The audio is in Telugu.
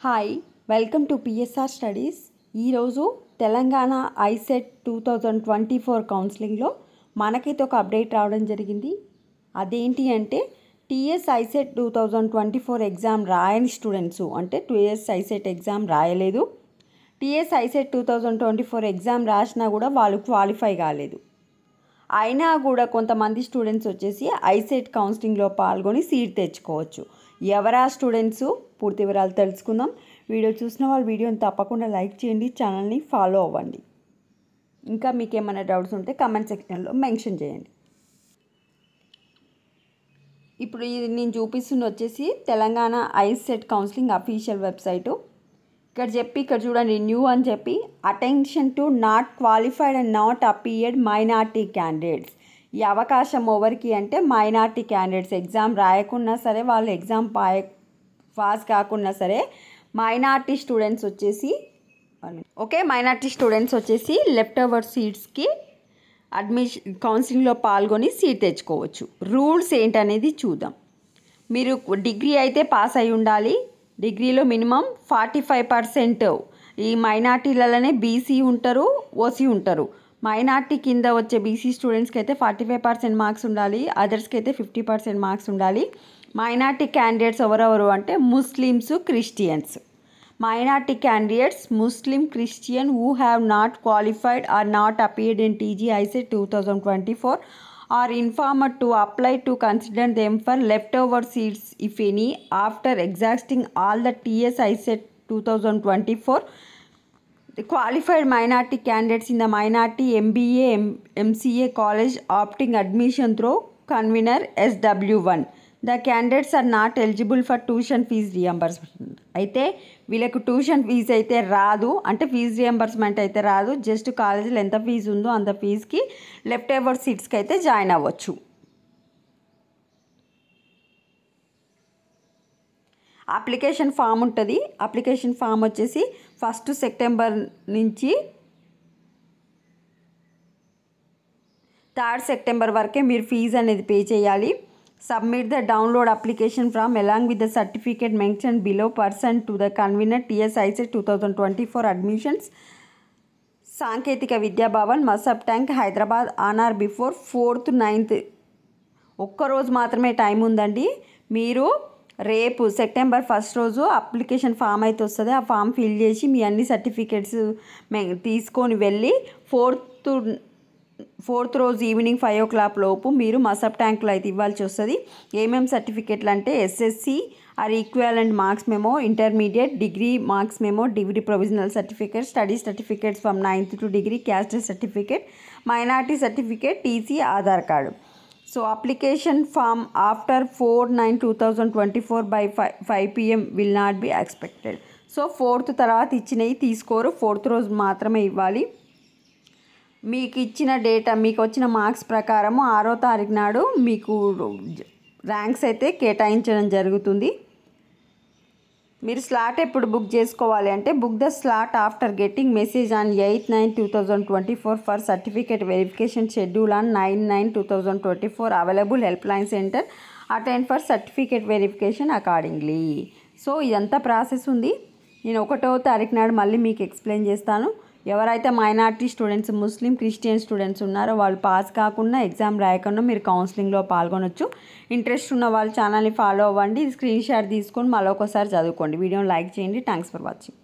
Hi welcome to PSR studies. ఈరోజు తెలంగాణ ఐసెట్ 2024 కౌన్సిలింగ్లో మనకైతే ఒక అప్డేట్ రావడం జరిగింది. అదేంటి అంటే టీఎస్ ఐసెట్ 2024 ఎగ్జామ్ రాయని స్టూడెంట్స్, అంటే టీఎస్ ఐసెట్ ఎగ్జామ్ రాయలేదు, టీఎస్ ఐసెట్ 2024 ఎగ్జామ్ రాసినా కూడా వాళ్ళు క్వాలిఫై కాలేదు. అయినా కూడా కొంతమంది స్టూడెంట్స్ వచ్చేసి ఐసెట్ కౌన్సిలింగ్లో పాల్గొని సీట్ తెచ్చుకోవచ్చు. ఎవరా స్టూడెంట్స్ పూర్తి వివరాలు తెలుసుకుందాం. వీడియో చూసిన వాళ్ళు వీడియోని తప్పకుండా లైక్ చేయండి, ఛానల్ని ఫాలో అవ్వండి. ఇంకా మీకు ఏమైనా డౌట్స్ ఉంటే కామెంట్ సెక్షన్లో మెన్షన్ చేయండి. ఇప్పుడు ఇది నేను చూపిస్తుంది వచ్చేసి Telangana ICET counselling official website. ఇక్కడ చూడండి, న్యూ అని చెప్పి attention to not qualified and not appeared minority candidates. ఈ అవకాశం ఎవరికి అంటే మైనార్టీ క్యాండిడేట్స్, ఎగ్జామ్ రాయకున్నా సరే, వాళ్ళు ఎగ్జామ్ పాస్ కాకున్నా సరే, మైనార్టీ స్టూడెంట్స్ వచ్చేసి లెఫ్ట్ ఓవర్ సీట్స్కి కౌన్సిలింగ్లో పాల్గొని సీట్ తెచ్చుకోవచ్చు. రూల్స్ ఏంటనేది చూద్దాం. మీరు డిగ్రీ అయితే పాస్ అయి ఉండాలి. డిగ్రీలో మినిమం 45%. ఈ మైనార్టీలలోనే బీసీ ఉంటారు, ఓసీ ఉంటారు. మైనార్టీ కింద వచ్చే బీసీ స్టూడెంట్స్కి అయితే 45% మార్క్స్ ఉండాలి, అదర్స్కి అయితే 50% మార్క్స్ ఉండాలి. మైనార్టీ క్యాండిడేట్స్ ఎవరెవరు అంటే Muslims, Christians. Minority candidates Muslim, Christian who have not qualified or not appeared in TG ICET 2024 are informed to apply to consider them for leftover seats if any after exhausting all the TS ICET 2024. The qualified minority candidates in the minority MBA MCA college opting admission through convener SW1. The candidates are not eligible for tuition fees reimbursement. అయితే వీళ్ళకు ట్యూషన్ ఫీజు అయితే రాదు, అంటే ఫీజు రియంబర్స్మెంట్ అయితే రాదు. జస్ట్ కాలేజీలో ఎంత ఫీజు ఉందో అంత ఫీజుకి లెఫ్ట్ ఓవర్ సీట్స్కి అయితే జాయిన్ అవ్వచ్చు. అప్లికేషన్ ఫామ్ ఉంటుంది. అప్లికేషన్ ఫామ్ వచ్చేసి 1 సెప్టెంబర్ నుంచి 3 సెప్టెంబర్ వరకే మీరు ఫీజు అనేది పే చేయాలి. Submit the download application form along with the certificate mentioned below person to the convener TS ICET 2024 admissions, Sanketika Vidyabhavan, Masab tank, Hyderabad on or before 4th 9th. ఒక్కరోజు మాత్రమే టైం ఉందండి. మీరు రేపు సెప్టెంబర్ 1 రోజు అప్లికేషన్ ఫామ్ అయితే వస్తుంది. ఆ ఫామ్ ఫిల్ చేసి మీ అన్ని సర్టిఫికేట్స్ తీసుకొని వెళ్ళి 4th రోజు ఈవినింగ్ 5 o'clock లోపు మీరు మసబ్ ట్యాంక్లో అయితే ఇవ్వాల్సి వస్తుంది. ఏమేమి సర్టిఫికేట్లు అంటే SSC or equivalent marks memo, intermediate, degree marks memo, degree provisional certificate, study certificates from 9th to degree, caste certificate, minority certificate, TC, Aadhaar card. So application form after 4/9/2024 by 5 PM will not be expected. So 4th తర్వాత ఇచ్చినవి తీసుకోరు, 4th రోజు మాత్రమే ఇవ్వాలి. మీకు ఇచ్చిన డేటా, మీకు వచ్చిన మార్క్స్ ప్రకారము 6వ తారీఖు నాడు మీకు ర్యాంక్స్ అయితే కేటాయించడం జరుగుతుంది. మీరు స్లాట్ ఎప్పుడు బుక్ చేసుకోవాలి అంటే book the slot after getting message on 8/9/2024 for certificate verification schedule on 9/9/2024. Available help line centre, attend for certificate verification accordingly. So ఇదంతా ప్రాసెస్ ఉంది. నేను 1వ తారీఖు నాడు మళ్ళీ మీకు ఎక్స్ప్లెయిన్ చేస్తాను. ఎవరైతే మైనార్టీ స్టూడెంట్స్, ముస్లిం, క్రిస్టియన్ స్టూడెంట్స్ ఉన్నారో వాళ్ళు పాస్ కాకుండా, ఎగ్జామ్ రాయకుండా మీరు కౌన్సిలింగ్లో పాల్గొనవచ్చు. ఇంట్రెస్ట్ ఉన్న వాళ్ళు ఛానల్ని ఫాలో అవ్వండి. స్క్రీన్ షాట్ తీసుకొని మళ్ళీ ఒకసారి చదువుకోండి. వీడియోని లైక్ చేయండి. Thanks for watching.